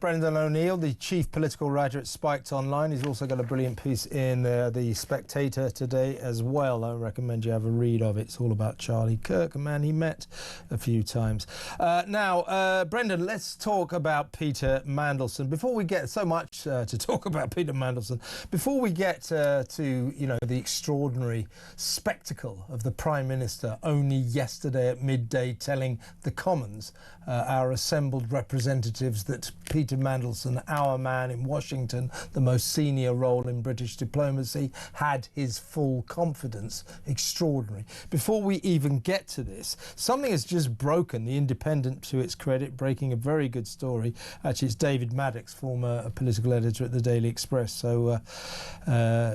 Brendan O'Neill, the chief political writer at Spiked Online. He's also got a brilliant piece in The Spectator today as well. I recommend you have a read of it. It's all about Charlie Kirk, a man he met a few times. Now, Brendan, let's talk about Peter Mandelson. Before we get so much to talk about Peter Mandelson, before we get to, you know, the extraordinary spectacle of the Prime Minister only yesterday at midday telling the Commons, our assembled representatives, that Peter Mandelson, our man in Washington, the most senior role in British diplomacy, had his full confidence. Extraordinary. Before we even get to this, something has just broken. The Independent, to its credit, breaking a very good story. Actually, it's David Maddox, former political editor at the Daily Express. So,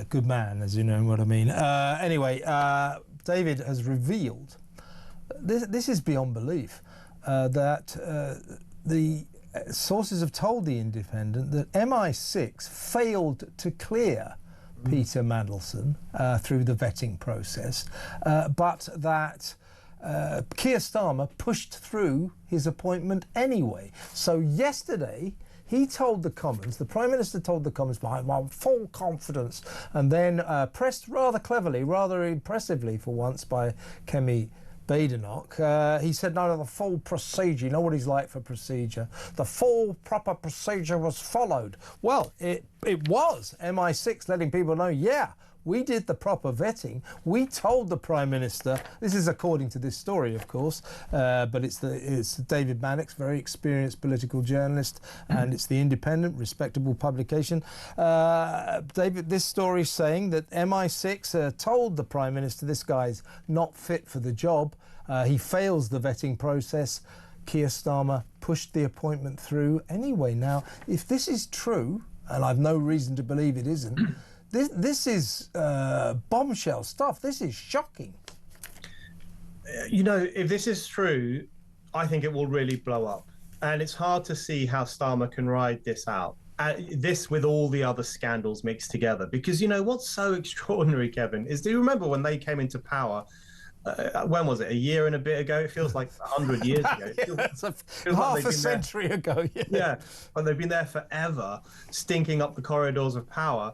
good man, as you know what I mean. Anyway, David has revealed, this is beyond belief, that the sources have told the Independent that MI6 failed to clear Peter Mandelson through the vetting process, but that Keir Starmer pushed through his appointment anyway. So yesterday, he told the Commons, the Prime Minister told the Commons, behind my full confidence, and then pressed rather cleverly, rather impressively for once by Kemi Badenoch, he said, no, the full procedure, you know what he's like for procedure, the full proper procedure was followed. Well, it was MI6 letting people know, yeah, we did the proper vetting. We told the Prime Minister, this is according to this story, of course, but it's David Maddox, very experienced political journalist, and it's the Independent, respectable publication. David, this story is saying that MI6 told the Prime Minister this guy's not fit for the job. He fails the vetting process. Keir Starmer pushed the appointment through anyway. Now, if this is true, and I've no reason to believe it isn't, this is bombshell stuff. This is shocking. You know, if this is true, I think it will really blow up. And it's hard to see how Starmer can ride this out. This with all the other scandals mixed together. Because, you know, what's so extraordinary, Kevin, is do you remember when they came into power? When was it? A year and a bit ago? It feels like 100 years ago. Half a century ago. Yeah. Yeah, but they've been there forever, stinking up the corridors of power.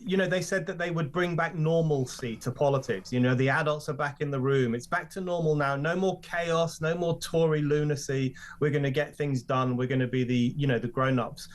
You know, they said that they would bring back normalcy to politics. You know, the adults are back in the room. It's back to normal now. No more chaos, no more Tory lunacy. We're going to get things done. We're going to be the, you know, the grown-ups.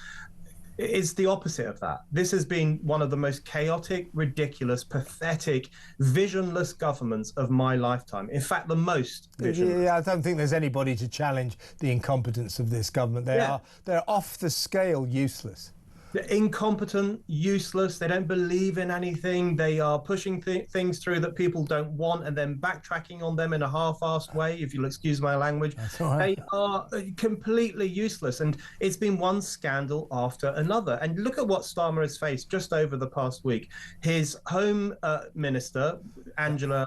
It's the opposite of that. This has been one of the most chaotic, ridiculous, pathetic, visionless governments of my lifetime. In fact, the most visionless. Yeah, I don't think there's anybody to challenge the incompetence of this government. They're off the scale useless. They're incompetent, useless. They don't believe in anything. They are pushing things through that people don't want and then backtracking on them in a half-assed way, if you'll excuse my language. That's all right. They are completely useless. And it's been one scandal after another. And look at what Starmer has faced just over the past week. His Home Minister, Angela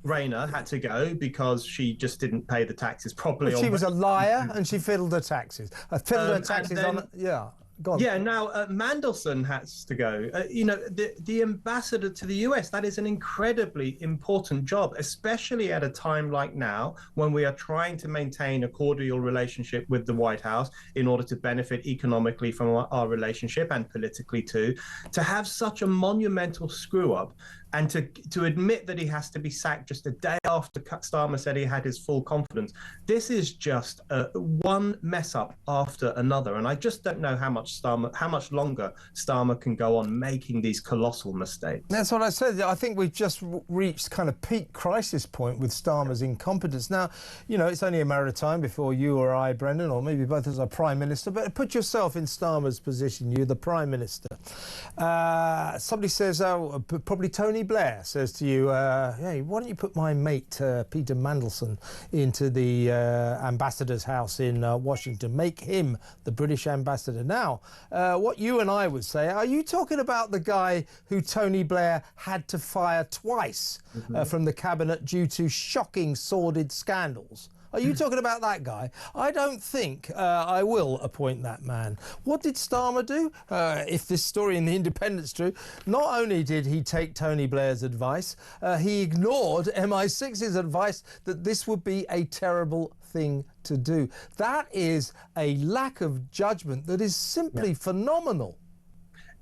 Rayner, had to go because she just didn't pay the taxes properly. Well, she was a liar and she fiddled her taxes. Yeah. Yeah, now Mandelson has to go. You know, the ambassador to the US, that is an incredibly important job, especially at a time like now when we are trying to maintain a cordial relationship with the White House in order to benefit economically from our relationship and politically too. To have such a monumental screw up and to admit that he has to be sacked just a day after Starmer said he had his full confidence, this is just one mess up after another. And I just don't know how much longer Starmer can go on making these colossal mistakes. That's what I said. I think we've just reached kind of peak crisis point with Starmer's incompetence. Now, you know, it's only a matter of time before you or I, Brendan, or maybe both as a Prime Minister, but put yourself in Starmer's position, you're the Prime Minister. Somebody says, oh, probably Tony Blair says to you, hey, why don't you put my mate Peter Mandelson into the ambassador's house in Washington, make him the British ambassador. Now, what you and I would say, are you talking about the guy who Tony Blair had to fire twice from the cabinet due to shocking, sordid scandals? Are you talking about that guy? I don't think I will appoint that man. What did Starmer do? If this story in The Independent's true, not only did he take Tony Blair's advice, he ignored MI6's advice that this would be a terrible thing thing to do. That is a lack of judgment that is simply phenomenal.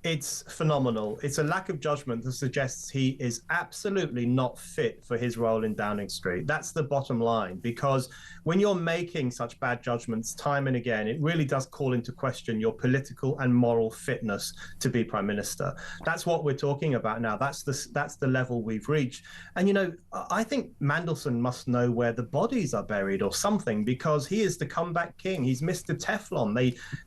It's phenomenal. It's a lack of judgment that suggests he is absolutely not fit for his role in Downing Street. That's the bottom line, because when you're making such bad judgments time and again, it really does call into question your political and moral fitness to be Prime Minister. That's what we're talking about now. That's the level we've reached. And, you know, I think Mandelson must know where the bodies are buried or something, because he is the comeback king. He's Mr. Teflon.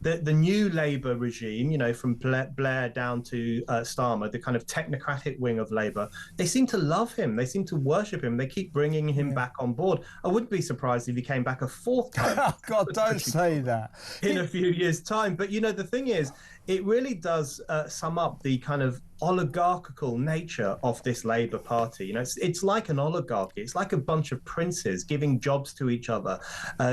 The new Labour regime, you know, from Blair down to Starmer, the kind of technocratic wing of Labour, they seem to love him. They seem to worship him. They keep bringing him back on board. I wouldn't be surprised if he came back a fourth time. Oh, God, don't say that. In a few years' time. But, you know, the thing is, it really does sum up the kind of oligarchical nature of this Labour Party. You know, it's like an oligarchy. It's like a bunch of princes giving jobs to each other,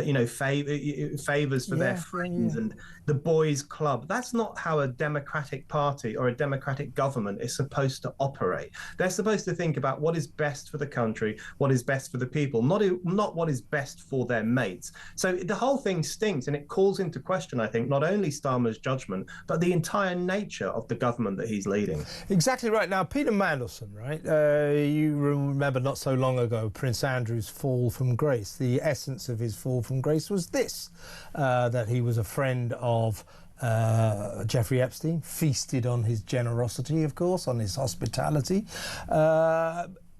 you know, favors for their friends and the boys' club. That's not how a democratic party or a democratic government is supposed to operate. They're supposed to think about what is best for the country, what is best for the people, not what is best for their mates. So the whole thing stinks, and it calls into question, I think, not only Starmer's judgment, but the entire nature of the government that he's leading. Exactly right. Now, Peter Mandelson, right? You remember not so long ago Prince Andrew's fall from grace. The essence of his fall from grace was this, that he was a friend of Jeffrey Epstein, feasted on his generosity, of course, on his hospitality.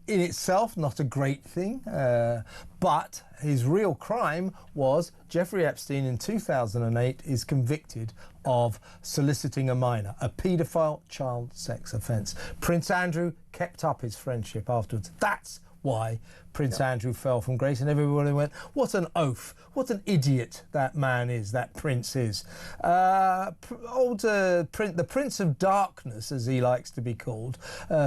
In itself, not a great thing, but his real crime was Jeffrey Epstein in 2008 is convicted of soliciting a minor, a paedophile child sex offence. Prince Andrew kept up his friendship afterwards. That's why Prince Andrew fell from grace, and everybody went, what an oaf, what an idiot that man is, that prince is. The Prince of Darkness, as he likes to be called,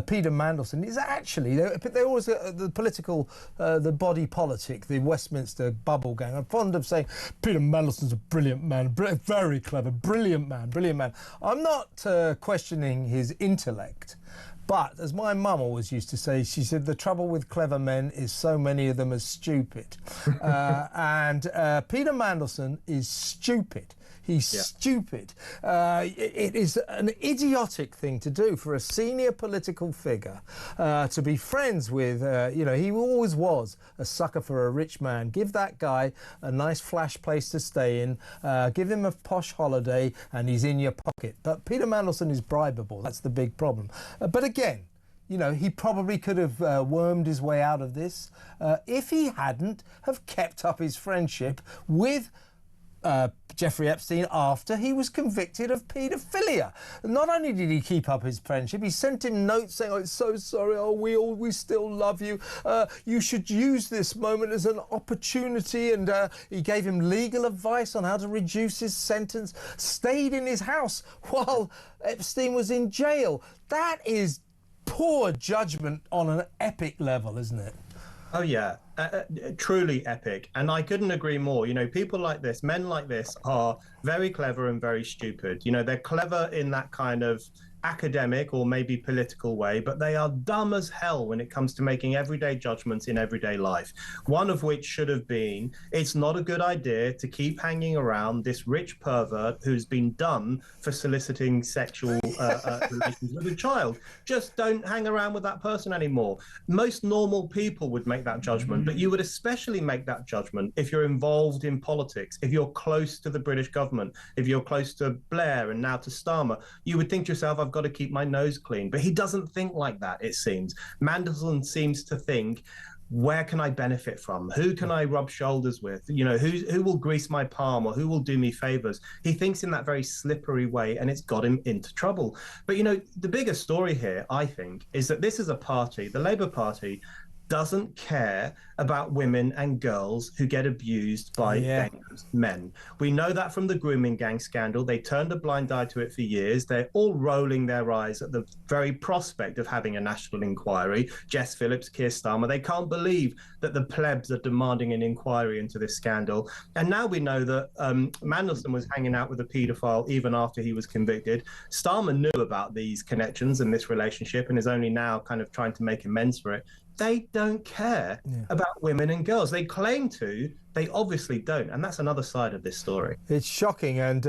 Peter Mandelson, is actually, they always, the political, the body politic, the Westminster bubble gang, are fond of saying, Peter Mandelson's a brilliant man, very clever, brilliant man, brilliant man. I'm not questioning his intellect. But, as my mum always used to say, she said, the trouble with clever men is so many of them are stupid. And Peter Mandelson is stupid. He's stupid. It is an idiotic thing to do for a senior political figure to be friends with, you know, he always was a sucker for a rich man. Give that guy a nice flash place to stay in, give him a posh holiday, and he's in your pocket. But Peter Mandelson is bribable. That's the big problem. But again, you know, he probably could have wormed his way out of this if he hadn't have kept up his friendship with Jeffrey Epstein after he was convicted of paedophilia. Not only did he keep up his friendship, he sent him notes saying, "I'm so sorry, oh, we still love you. You should use this moment as an opportunity." And he gave him legal advice on how to reduce his sentence, stayed in his house while Epstein was in jail. That is poor judgment on an epic level, isn't it? Oh, yeah, truly epic. And I couldn't agree more. You know, people like this, men like this, are very clever and very stupid. You know, they're clever in that kind of academic or maybe political way, but they are dumb as hell when it comes to making everyday judgments in everyday life. One of which should have been, it's not a good idea to keep hanging around this rich pervert who's been done for soliciting sexual relations with a child. Just don't hang around with that person anymore. Most normal people would make that judgment, but you would especially make that judgment if you're involved in politics, if you're close to the British government, if you're close to Blair and now to Starmer. You would think to yourself, I've got to keep my nose clean. But he doesn't think like that, it seems. Mandelson seems to think, where can I benefit from? Who can I rub shoulders with? You know, who will grease my palm or who will do me favors? He thinks in that very slippery way, and it's got him into trouble. But, you know, the bigger story here, I think, is that this is a party, the Labour Party, doesn't care about women and girls who get abused by dangerous men. We know that from the grooming gang scandal. They turned a blind eye to it for years. They're all rolling their eyes at the very prospect of having a national inquiry. Jess Phillips, Keir Starmer, they can't believe that the plebs are demanding an inquiry into this scandal. And now we know that Mandelson was hanging out with a paedophile even after he was convicted. Starmer knew about these connections and this relationship and is only now kind of trying to make amends for it. They don't care about women and girls. They claim to. They obviously don't. And that's another side of this story. It's shocking. And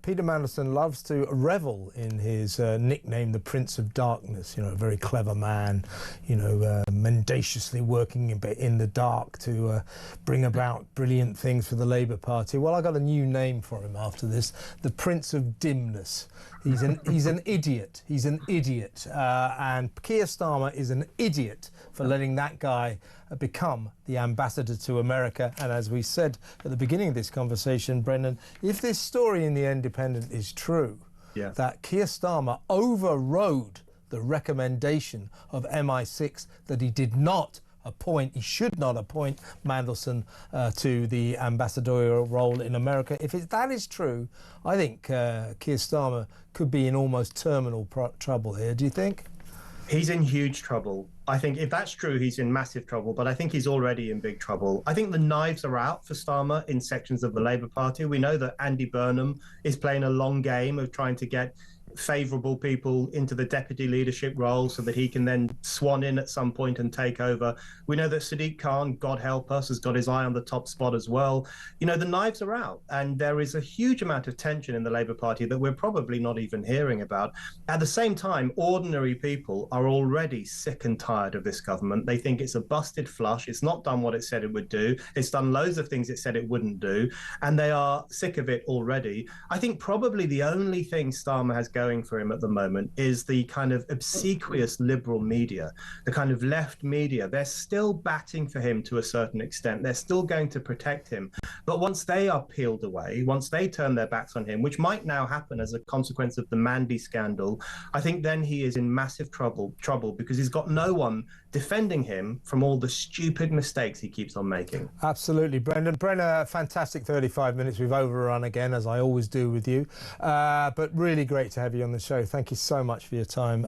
Peter Mandelson loves to revel in his nickname, the Prince of Darkness. You know, a very clever man, you know, mendaciously working in the dark to bring about brilliant things for the Labour Party. Well, I got a new name for him after this, the Prince of Dimness. He's an idiot. He's an idiot. And Keir Starmer is an idiot for letting that guy become the ambassador to America. And as we said at the beginning of this conversation, Brendan, if this story in The Independent is true, that Keir Starmer overrode the recommendation of MI6 that he did not appoint, he should not appoint Mandelson to the ambassadorial role in America. If that is true, I think Keir Starmer could be in almost terminal trouble here. Do you think? He's in huge trouble. I think if that's true, he's in massive trouble, but I think he's already in big trouble. I think the knives are out for Starmer in sections of the Labour Party. We know that Andy Burnham is playing a long game of trying to get favourable people into the deputy leadership role so that he can then swan in at some point and take over. We know that Sadiq Khan, God help us, has got his eye on the top spot as well. You know, the knives are out, and there is a huge amount of tension in the Labour Party that we're probably not even hearing about. At the same time, ordinary people are already sick and tired of this government. They think it's a busted flush. It's not done what it said it would do. It's done loads of things it said it wouldn't do, and they are sick of it already. I think probably the only thing Starmer has going for him at the moment is the kind of obsequious liberal media, the kind of left media. They're still batting for him to a certain extent. They're still going to protect him. But once they are peeled away, once they turn their backs on him, which might now happen as a consequence of the Mandy scandal, I think then he is in massive trouble because he's got no one defending him from all the stupid mistakes he keeps on making. Absolutely, Brendan. Brenna, fantastic 35 minutes. We've overrun again, as I always do with you. But really great to have you on the show. Thank you so much for your time.